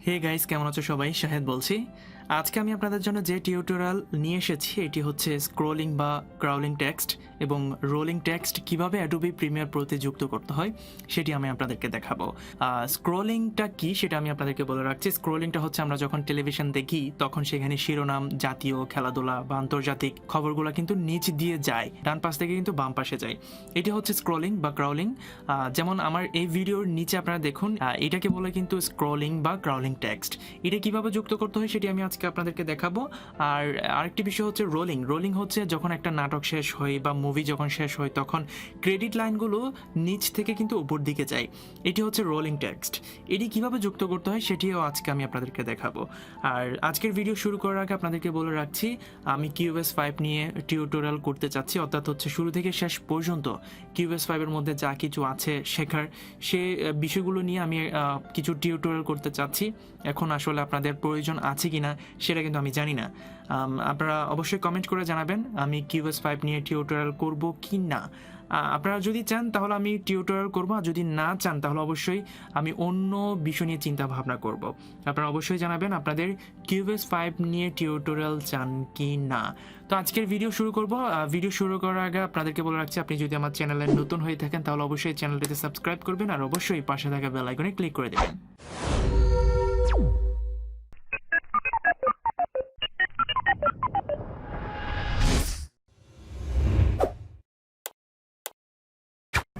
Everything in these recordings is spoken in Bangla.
হে গাইস, কেমন আছো সবাই? শাহেদ বলছি। আজকে আমি আপনাদের জন্য যে টিউটোরিয়াল নিয়ে এসেছি এটি হচ্ছে স্ক্রলিং বা ক্রাউলিং টেক্সট এবং রোলিং টেক্সট কিভাবে অ্যাডোবি প্রিমিয়ার প্রোতে যুক্ত করতে হয় সেটি আমি আপনাদেরকে দেখাবো। স্ক্রলিংটা কি সেটা আমি আপনাদেরকে বলে রাখছি। স্ক্রলিংটা হচ্ছে আমরা যখন টেলিভিশন দেখি তখন সেখানে শিরোনাম, জাতীয়, খেলাধুলা বা আন্তর্জাতিক খবরগুলো কিন্তু নিচ দিয়ে যায়, ডান পাশ থেকে কিন্তু বাম পাশে যায়। এটি হচ্ছে স্ক্রলিং বা ক্রাউলিং। যেমন আমার এই ভিডিওর নিচে আপনারা দেখুন, এটাকে বলে কিন্তু স্ক্রলিং বা ক্রাউলিং টেক্সট। এটা কিভাবে যুক্ত করতে হয় সেটি আমি আজকে আপনাদেরকে দেখাবো। আর আরেকটি বিষয় হচ্ছে রোলিং। রোলিং হচ্ছে যখন একটা নাটক শেষ হয় বা মুভি যখন শেষ হয় তখন ক্রেডিট লাইনগুলো নিচ থেকে কিন্তু উপর দিকে যায়, এটি হচ্ছে রোলিং টেক্সট। এটি কিভাবে যুক্ত করতে হয় সেটিও আজকে আমি আপনাদেরকে দেখাবো। আর আজকের ভিডিও শুরু করার আগে আপনাদেরকে বলে রাখছি, আমি কিউএস 5 নিয়ে টিউটোরিয়াল করতে চাচ্ছি, অর্থাৎ হচ্ছে শুরু থেকে শেষ পর্যন্ত কিউএস 5-এর মধ্যে যা কিছু আছে শেখার সে বিষয়গুলো নিয়ে আমি কিছু টিউটোরিয়াল করতে চাচ্ছি। এখন আসলে আপনাদের প্রয়োজন আছে কিনা সেটা কিন্তু আমি জানি না। আপনারা অবশ্যই কমেন্ট করে জানাবেন আমি কিউএস 5 নিয়ে টিউটোরিয়াল করব কি না। আপনারা যদি চান তাহলে আমি টিউটোরিয়াল করব, আর যদি না চান তাহলে অবশ্যই আমি অন্য বিষয় নিয়ে চিন্তা ভাবনা করব। আপনারা অবশ্যই জানাবেন আপনাদের কিউএস 5 নিয়ে টিউটোরিয়াল চান কি না। তো আজকের ভিডিও শুরু করব। ভিডিও শুরু করার আগে আপনাদেরকে বলে রাখছি, আপনি যদি আমার চ্যানেলে নতুন হয়ে থাকেন তাহলে অবশ্যই চ্যানেলটিতে সাবস্ক্রাইব করবেন আর অবশ্যই পাশে থাকা বেল আইকনে ক্লিক করে দেবেন।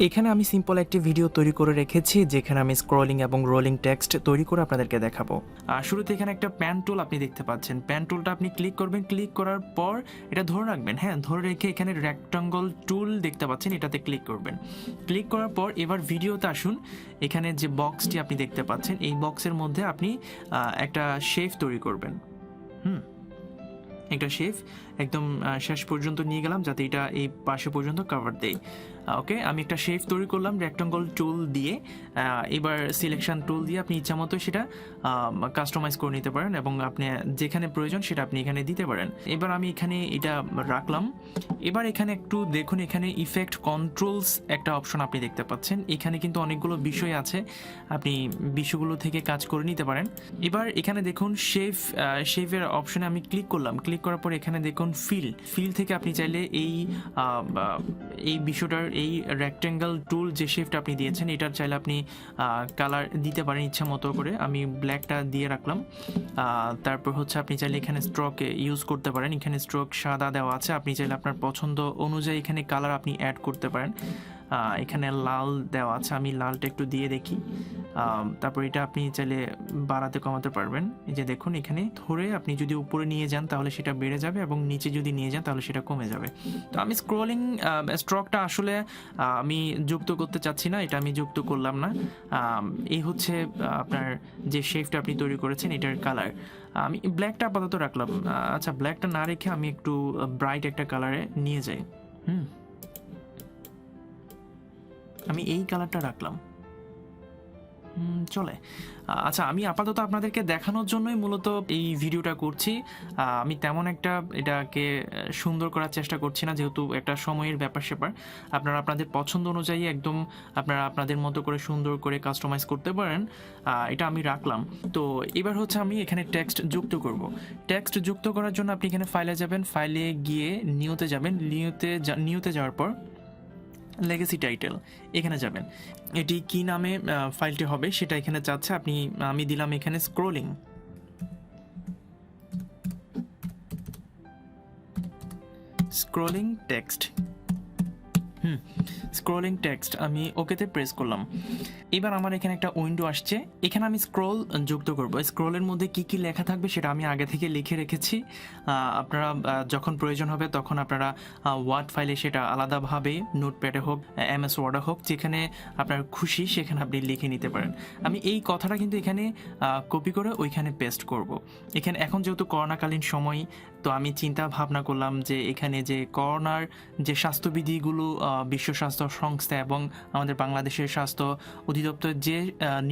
এখানে আমি সিম্পল একটি ভিডিও তৈরি করে রেখেছি যেখানে আমি স্ক্রলিং এবং রোলিং টেক্সট তৈরি করে আপনাদেরকে দেখাবো। শুরুতে এখানে একটা প্যান টুল আপনি দেখতে পাচ্ছেন। প্যান টুলটা আপনি ক্লিক করবেন, ক্লিক করার পর এটা ধরে রাখবেন, ধরে রেখে এখানে রেক্টাঙ্গল টুল দেখতে পাচ্ছেন, এটাতে ক্লিক করবেন। ক্লিক করার পর এবার ভিডিওতে আসুন। এখানে যে বক্সটি আপনি দেখতে পাচ্ছেন এই বক্সের মধ্যে আপনি একটা শেপ তৈরি করবেন। একটা শেপ একদম শেষ পর্যন্ত নিয়ে গেলাম যাতে এটা এই পাশে পর্যন্ত কভার দেয়। ওকে, আমি একটা শেপ তৈরি করলাম রেক্টাঙ্গল টুল দিয়ে। এবার সিলেকশন টুল দিয়ে আপনি ইচ্ছা মতো সেটা কাস্টমাইজ করে নিতে পারেন এবং আপনি যেখানে প্রয়োজন সেটা আপনি এখানে দিতে পারেন। এবার আমি এখানে এটা রাখলাম। এবার এখানে একটু দেখুন, এখানে ইফেক্ট কন্ট্রোলস একটা অপশন আপনি দেখতে পাচ্ছেন। এখানে কিন্তু অনেকগুলো বিষয় আছে, আপনি বিষয়গুলো থেকে কাজ করে নিতে পারেন। এবার এখানে দেখুন শেপের অপশনে আমি ক্লিক করলাম। ক্লিক করার পর এখানে দেখুন ফিল থেকে আপনি চাইলে এই বিষয়টার এই রেক্ট্যাঙ্গেল টুল যে শেপটা আপনি দিয়েছেন এটার চাইলে আপনি কালার দিতে পারেন ইচ্ছা মতো করে। আমি ব্ল্যাকটা দিয়ে রাখলাম। তারপর হচ্ছে আপনি চাইলে এখানে স্ট্রোক ইউজ করতে পারেন। এখানে স্ট্রোক সাদা দেওয়া আছে, আপনি চাইলে আপনার পছন্দ অনুযায়ী এখানে কালার আপনি অ্যাড করতে পারেন। এখানে লাল দেওয়া আছে, আমি লালটা একটু দিয়ে দেখি। তারপর এটা আপনি চাইলে বাড়াতে কমাতে পারবেন। এই যে দেখুন, এখানে ধরে আপনি যদি উপরে নিয়ে যান তাহলে সেটা বেড়ে যাবে এবং নিচে যদি নিয়ে যান তাহলে সেটা কমে যাবে। তো আমি স্ক্রলিং স্ট্রোকটা আসলে আমি যুক্ত করতে চাচ্ছি না, এটা আমি যুক্ত করলাম না। এই হচ্ছে আপনার যে শেপটা আপনি তৈরি করেছেন এটার কালার। আমি ব্ল্যাকটা আপাতত রাখলাম। আচ্ছা, ব্ল্যাকটা না রেখে আমি একটু ব্রাইট একটা কালারে নিয়ে যাই। আমি এই কালারটা রাখলাম, চলে। আচ্ছা, আমি আপাতত আপনাদেরকে দেখানোর জন্যই মূলত এই ভিডিওটা করছি। আমি তেমন একটা এটাকে সুন্দর করার চেষ্টা করছি না, যেহেতু একটা সময়ের ব্যাপার স্যাপার। আপনারা আপনাদের পছন্দ অনুযায়ী একদম আপনারা আপনাদের মতো করে সুন্দর করে কাস্টমাইজ করতে পারেন। এটা আমি রাখলাম। তো এবার হচ্ছে আমি এখানে টেক্সট যুক্ত করব। টেক্সট যুক্ত করার জন্য আপনি এখানে ফাইলে যাবেন, ফাইলে গিয়ে নিউতে যাবেন। নিউতে যাওয়ার পর লেগেসি টাইটেল এখানে যাবেন। এটি কি নামে ফাইলটি হবে সেটা এখানে চাচ্ছে। আমি দিলাম এখানে স্ক্রলিং টেক্সট। স্ক্রলিং টেক্সট আমি ওকেতে প্রেস করলাম। এবার আমার এখানে একটা উইন্ডো আসছে, এখানে আমি স্ক্রল যুক্ত করব। স্ক্রলের মধ্যে কি কি লেখা থাকবে সেটা আমি আগে থেকে লিখে রেখেছি। আপনারা যখন প্রয়োজন হবে তখন আপনারা ওয়ার্ড ফাইলে সেটা আলাদাভাবে নোটপ্যাডে হোক, MS ওয়ার্ডে হোক, যেখানে আপনার খুশি সেখানে আপনি লিখে নিতে পারেন। আমি এই কথাটা কিন্তু এখানে কপি করে ওইখানে পেস্ট করব। এখানে এখন যেহেতু করোনাকালীন সময়, তো আমি চিন্তা ভাবনা করলাম যে এখানে যে করোনার যে স্বাস্থ্যবিধিগুলো বিশ্ব স্বাস্থ্য সংস্থা এবং আমাদের বাংলাদেশের স্বাস্থ্য অধিদপ্তর যে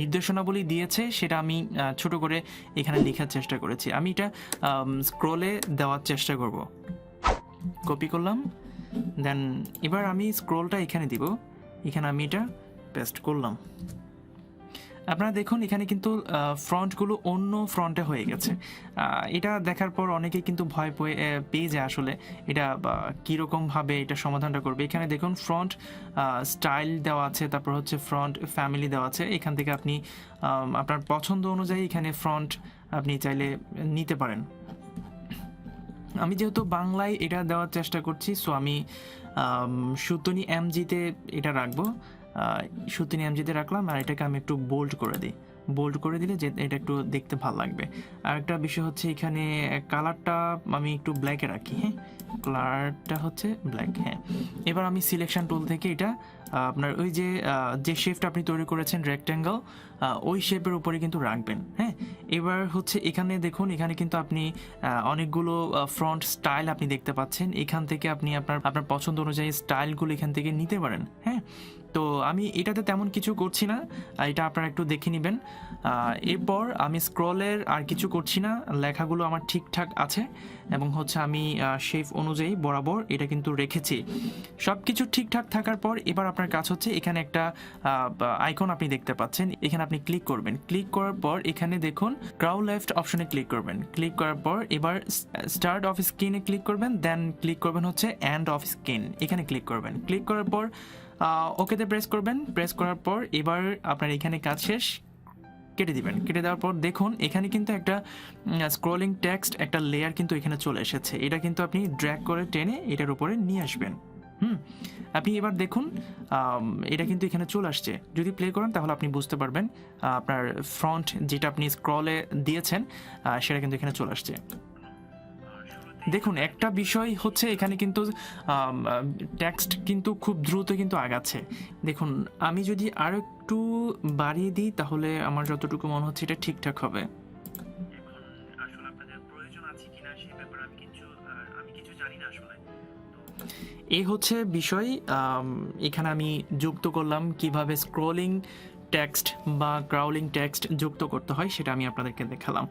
নির্দেশনাবলী দিয়েছে সেটা আমি ছোট করে এখানে লেখার চেষ্টা করেছি। আমি এটা স্ক্রলে দেওয়ার চেষ্টা করব। কপি করলাম, দেন এবার আমি স্ক্রলটা এখানে দিব। এখানে আমি এটা পেস্ট করলাম। আপনারা দেখুন এখানে কিন্তু ফ্রন্টগুলো অন্য ফ্রন্টে হয়ে গেছে। এটা দেখার পর অনেকেই কিন্তু ভয় পেয়ে যায় আসলে এটা কীরকমভাবে এটা সমাধানটা করবে। এখানে দেখুন ফ্রন্ট স্টাইল দেওয়া আছে, তারপর হচ্ছে ফ্রন্ট ফ্যামিলি দেওয়া আছে। এখান থেকে আপনি আপনার পছন্দ অনুযায়ী এখানে ফ্রন্ট আপনি চাইলে নিতে পারেন। আমি যেহেতু বাংলায় এটা দেওয়ার চেষ্টা করছি, সো আমি সুতনি এমজিতে এটা রাখবো। সুতনি এমজিতে রাখলাম, আর এটাকে আমি একটু বোল্ড করে দিই। বোল্ড করে দিলে যে এটা একটু দেখতে ভালো লাগবে। আর একটা বিষয় হচ্ছে এখানে কালারটা আমি একটু ব্ল্যাকে রাখি। হ্যাঁ, কালারটা হচ্ছে ব্ল্যাক। হ্যাঁ, এবার আমি সিলেকশন টুল থেকে এটা আপনার ওই যে শেপটা আপনি তৈরি করেছেন রেক্ট্যাঙ্গল, ওই শেপের উপরে কিন্তু রাখবেন। হ্যাঁ, এবার হচ্ছে এখানে দেখুন, এখানে কিন্তু আপনি অনেকগুলো ফ্রন্ট স্টাইল আপনি দেখতে পাচ্ছেন। এখান থেকে আপনি আপনার পছন্দ অনুযায়ী স্টাইলগুলো এখান থেকে নিতে পারেন। হ্যাঁ, তো আমি এটাতে তেমন কিছু করছি না, এটা আপনারা একটু দেখে নেবেন। এরপর আমি স্ক্রলের আর কিছু করছি না, লেখাগুলো আমার ঠিকঠাক আছে এবং হচ্ছে আমি শেপ অনুযায়ী বরাবর এটা কিন্তু রেখেছি। সব কিছু ঠিকঠাক থাকার পর এবার আপনার কাজ হচ্ছে এখানে একটা আইকন আপনি দেখতে পাচ্ছেন, এখানে আপনি ক্লিক করবেন। ক্লিক করার পর এখানে দেখুন ক্রাউ লেফট অপশনে ক্লিক করবেন। ক্লিক করার পর এবার স্টার্ট অফ স্ক্রিনে ক্লিক করবেন, দেন ক্লিক করবেন হচ্ছে এন্ড অফ স্ক্রিন, এখানে ক্লিক করবেন। ক্লিক করার পর ওকেতে প্রেস করবেন। প্রেস করার পর এবার আপনার এখানে কাজ শেষ, কেটে দিবেন। কেটে দেওয়ার পর দেখুন এখানে কিন্তু একটা স্ক্রলিং টেক্সট একটা লেয়ার কিন্তু এখানে চলে এসেছে। এটা কিন্তু আপনি ড্র্যাগ করে টেনে এটার উপরে নিয়ে আসবেন। আপনি এবার দেখুন এটা কিন্তু এখানে চলে আসছে। যদি প্লে করেন তাহলে আপনি বুঝতে পারবেন আপনার ফ্রন্ট যেটা আপনি স্ক্রলে দিয়েছেন সেটা কিন্তু এখানে চলে আসছে। দেখুন একটা বিষয় হচ্ছে এখানে কিন্তু টেক্সট কিন্তু খুব দ্রুত কিন্তু আগাচ্ছে। দেখুন আমি যদি আরো একটু বাড়িয়ে দিই তাহলে আমার যতটুকু মনে হচ্ছে এটা ঠিকঠাক হবে। এখন আসলে আপনাদের প্রয়োজন আছে কিনা সেই ব্যাপারে আমি কিছু জানি না আসলে। এই হচ্ছে বিষয়, এখানে আমি যুক্ত করলাম কিভাবে স্ক্রলিং টেক্সট বা ক্রাউলিং টেক্সট যুক্ত করতে হয় সেটা আমি আপনাদেরকে দেখালাম।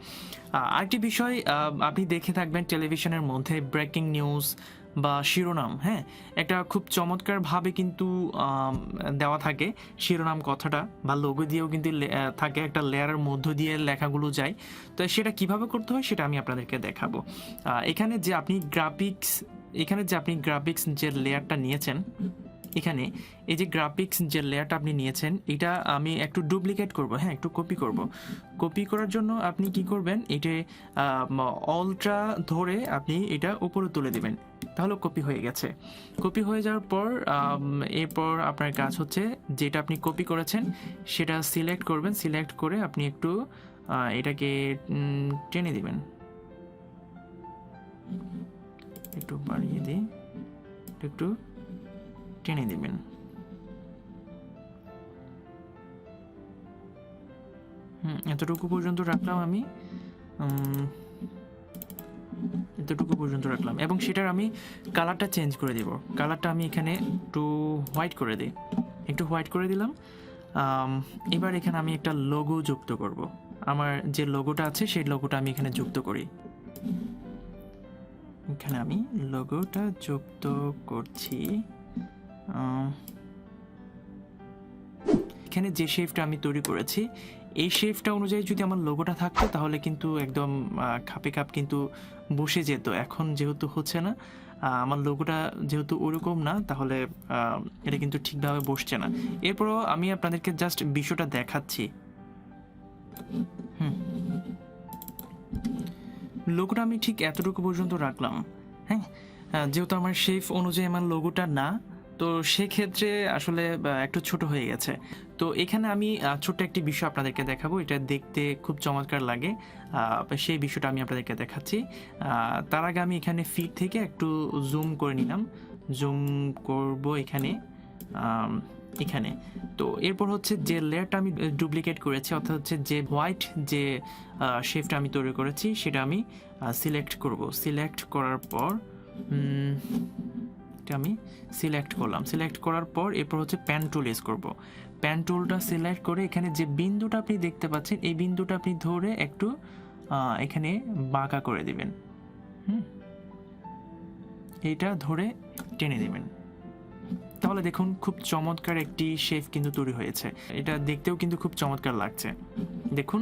আরেকটি বিষয় আপনি দেখে থাকবেন টেলিভিশনের মধ্যে ব্রেকিং নিউজ বা শিরোনাম, হ্যাঁ, একটা খুব চমৎকারভাবে কিন্তু দেওয়া থাকে শিরোনাম কথাটা, বা লোগো দিয়েও কিন্তু থাকে, একটা লেয়ারের মধ্য দিয়ে লেখাগুলো যায়। তো সেটা কিভাবে করতে হয় সেটা আমি আপনাদেরকে দেখাবো। এখানে যে আপনি গ্রাফিক্স যে লেয়ারটা নিয়েছেন, এখানে এই যে গ্রাফিক্স যে লেয়ারটা আপনি নিয়েছেন এটা আমি একটু ডুপ্লিকেট করব। হ্যাঁ, একটু কপি করব। কপি করার জন্য আপনি কি করবেন, এটা অল্ট্রা ধরে আপনি এটা উপরে তুলে দিবেন, তাহলে কপি হয়ে গেছে। কপি হয়ে যাওয়ার পর এরপর আপনার কাজ হচ্ছে যেটা আপনি কপি করেছেন সেটা সিলেক্ট করবেন। সিলেক্ট করে আপনি একটু এটাকে টেনে দিবেন, একটু বাড়িয়ে দিই, একটু টেনে দিবেন। এতটুকু পর্যন্ত রাখলাম আমি, এতটুকু পর্যন্ত রাখলাম এবং সেটার আমি কালারটা চেঞ্জ করে দিব। কালারটা আমি এখানে একটু হোয়াইট করে দিই, একটু হোয়াইট করে দিলাম। এবার এখানে আমি একটা লোগো যুক্ত করব। আমার যে লোগোটা আছে সেই লোগোটা আমি এখানে যুক্ত করি। এখানে আমি লোগোটা যুক্ত করছি। এখানে যে শেপটা আমি তৈরি করেছি এই শেপটা অনুযায়ী যদি আমার লোগোটা থাকতো তাহলে কিন্তু একদম খাপে খাপ কিন্তু বসে যেত। এখন যেহেতু হচ্ছে না, আমার লোগোটা যেহেতু ওরকম না, তাহলে এটা কিন্তু ঠিকভাবে বসছে না। এরপরও আমি আপনাদেরকে জাস্ট বিষয়টা দেখাচ্ছি। লোগোটা আমি ঠিক এতটুকু পর্যন্ত রাখলাম। হ্যাঁ, যেহেতু আমার শেপ অনুযায়ী আমার লোগোটা না, তো সেক্ষেত্রে আসলে একটু ছোট হয়ে গেছে। তো এখানে আমি ছোট্ট একটি বিষয় আপনাদেরকে দেখাবো, এটা দেখতে খুব চমৎকার লাগে, সেই বিষয়টা আমি আপনাদেরকে দেখাচ্ছি। তার আগে আমি এখানে ফিট থেকে একটু জুম করে নিলাম, জুম করব এখানে। তো এরপর হচ্ছে যে লেয়ারটা আমি ডুপ্লিকেট করেছি, অর্থাৎ হচ্ছে যে হোয়াইট যে শেপটা আমি তৈরি করেছি সেটা আমি সিলেক্ট করব। সিলেক্ট করার পর আমি সিলেক্ট করলাম। সিলেক্ট করার পর এরপর হচ্ছে প্যান টুল ইউজ করব। প্যান টুলটা সিলেক্ট করে এখানে যে বিন্দুটা আপনি দেখতে পাচ্ছেন এই বিন্দুটা আপনি ধরে একটু এখানে বাঁকা করে দিবেন। এইটা ধরে টেনে দিবেন। তাহলে দেখুন খুব চমৎকার একটি শেপ কিন্তু তৈরি হয়েছে। এটা দেখতেও কিন্তু খুব চমৎকার লাগছে। দেখুন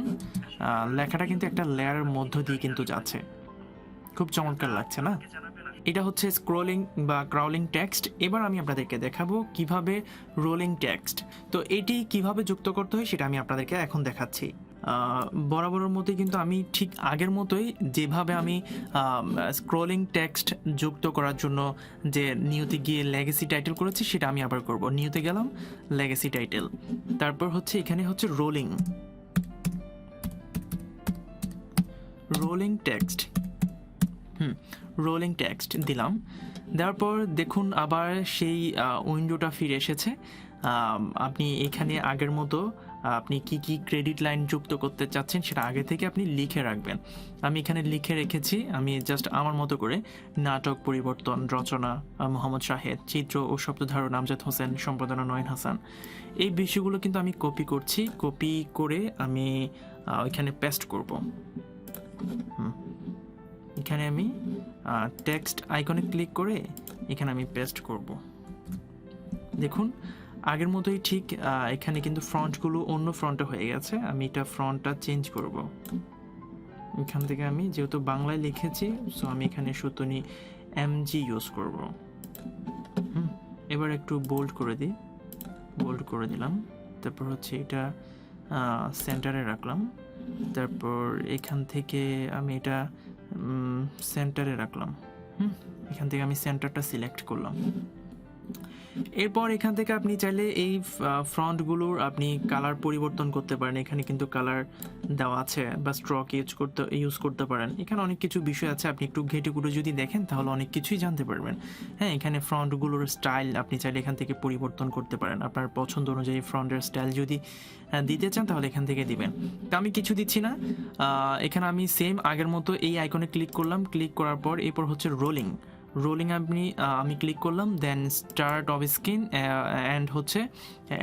লেখাটা কিন্তু একটা লেয়ারের মধ্য দিয়ে কিন্তু যাচ্ছে, খুব চমৎকার লাগছে না? এটা হচ্ছে স্ক্রলিং বা ক্রাউলিং টেক্সট। এবার আমি আপনাদেরকে দেখাবো কিভাবে রোলিং টেক্সট। তো এটি কিভাবে যুক্ত করতে হয় সেটা আমি আপনাদেরকে এখন দেখাচ্ছি। বরাবরের মতোই কিন্তু আমি ঠিক আগের মতোই যেভাবে আমি স্ক্রলিং টেক্সট যুক্ত করার জন্য যে নিউতে গিয়ে লেগেসি টাইটেল করেছি সেটা আমি আবার করব। নিউতে গেলাম, লেগেসি টাইটেল, তারপর হচ্ছে এখানে হচ্ছে রোলিং টেক্সট। রোলিং টেক্সট দিলাম। দেওয়ার পর দেখুন আবার সেই উইন্ডোটা ফিরে এসেছে। আপনি এখানে আগের মতো আপনি কি কি ক্রেডিট লাইন যুক্ত করতে চাচ্ছেন সেটা আগে থেকে আপনি লিখে রাখবেন। আমি এখানে লিখে রেখেছি, আমি জাস্ট আমার মতো করে নাটক পরিবর্তন, রচনা মোহাম্মদ শাহেদ, চিত্র ও শব্দধারণ আমজাদ হোসেন, সম্পাদনা নয়ন হাসান। এই বিষয়গুলো কিন্তু আমি কপি করছি, কপি করে আমি এখানে পেস্ট করব। এখানে আমি টেক্সট আইকনে ক্লিক করে এখানে আমি পেস্ট করব। দেখুন আগের মতোই ঠিক এখানে কিন্তু ফ্রন্টগুলো অন্য ফ্রন্টে হয়ে গেছে। আমি এটা ফ্রন্টটা চেঞ্জ করব। এখান থেকে আমি যেহেতু বাংলায় লিখেছি, সো আমি এখানে সুতনি এমজি ইউজ করব। এবার একটু বোল্ড করে দিই, বোল্ড করে দিলাম। তারপর হচ্ছে এটা সেন্টারে রাখলাম। তারপর এখান থেকে আমি এটা সেন্টারে রাখলাম। এখান থেকে আমি সেন্টারটা সিলেক্ট করলাম। এরপর এখান থেকে আপনি চাইলে এই ফ্রন্টগুলোর আপনি কালার পরিবর্তন করতে পারেন। এখানে কিন্তু কালার দেওয়া আছে, বা স্ট্রক ইউজ করতে পারেন। এখানে অনেক কিছু বিষয় আছে, আপনি একটু ঘেটেগুলো যদি দেখেন তাহলে অনেক কিছুই জানতে পারবেন। হ্যাঁ, এখানে ফ্রন্টগুলোর স্টাইল আপনি চাইলে এখান থেকে পরিবর্তন করতে পারেন। আপনার পছন্দ অনুযায়ী ফ্রন্টের স্টাইল যদি দিতে চান তাহলে এখান থেকে দিবেন। তো আমি কিছু দিচ্ছি না, এখানে আমি সেম আগের মতো এই আইকনে ক্লিক করলাম। ক্লিক করার পর এরপর হচ্ছে রোলিং আমি ক্লিক করলাম, then start of screen and হচ্ছে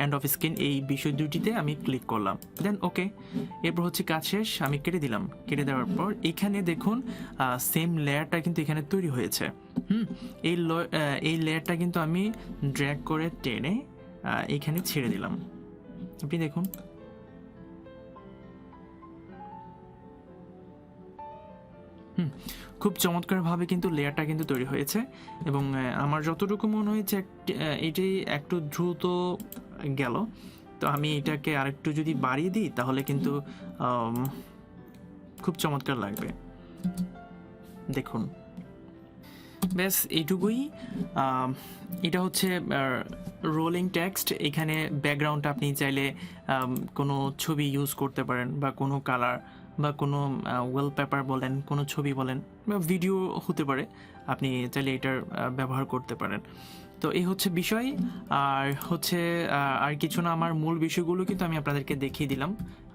এন্ড অফ স্ক্রিন, এই বিষয় দুটিতে আমি ক্লিক করলাম, দেন ওকে। এরপর হচ্ছে কাজ শেষ, আমি কেটে দিলাম। কেটে দেওয়ার পর এখানে দেখুন সেম লেয়ারটা কিন্তু এখানে তৈরি হয়েছে। এই লেয়ারটা কিন্তু আমি ড্র্যাগ করে টেনে এখানে ছেড়ে দিলাম। আপনি দেখুন খুব চমৎকারভাবে কিন্তু লেয়ারটা কিন্তু তৈরি হয়েছে। এবং আমার যতটুকু মনে হয়েছে এটি একটু দ্রুত গেল। তো আমি এটাকে আরেকটু যদি বাড়িয়ে দিই তাহলে কিন্তু খুব চমৎকার লাগবে। দেখুন ব্যাস এইটুকুই। এটা হচ্ছে রোলিং টেক্সট। এখানে ব্যাকগ্রাউন্ডটা আপনি চাইলে কোনো ছবি ইউজ করতে পারেন, বা কোনো কালার, বা কোনো ওয়ালপেপার বলেন, কোনো ছবি বলেন, বা ভিডিও হতে পারে, আপনি চাইলে এটার ব্যবহার করতে পারেন। তো এই হচ্ছে বিষয়। আর হচ্ছে আর কিছু না, আমার মূল বিষয়গুলো কিন্তু আমি আপনাদেরকে দেখিয়ে দিলাম,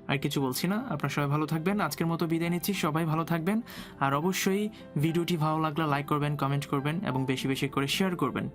আর কিছু বলছি না। আপনারা সবাই ভালো থাকবেন, আজকের মতো বিদায় নিচ্ছি। সবাই ভালো থাকবেন, আর অবশ্যই ভিডিওটি ভালো লাগলে লাইক করবেন, কমেন্ট করবেন এবং বেশি বেশি করে শেয়ার করবেন।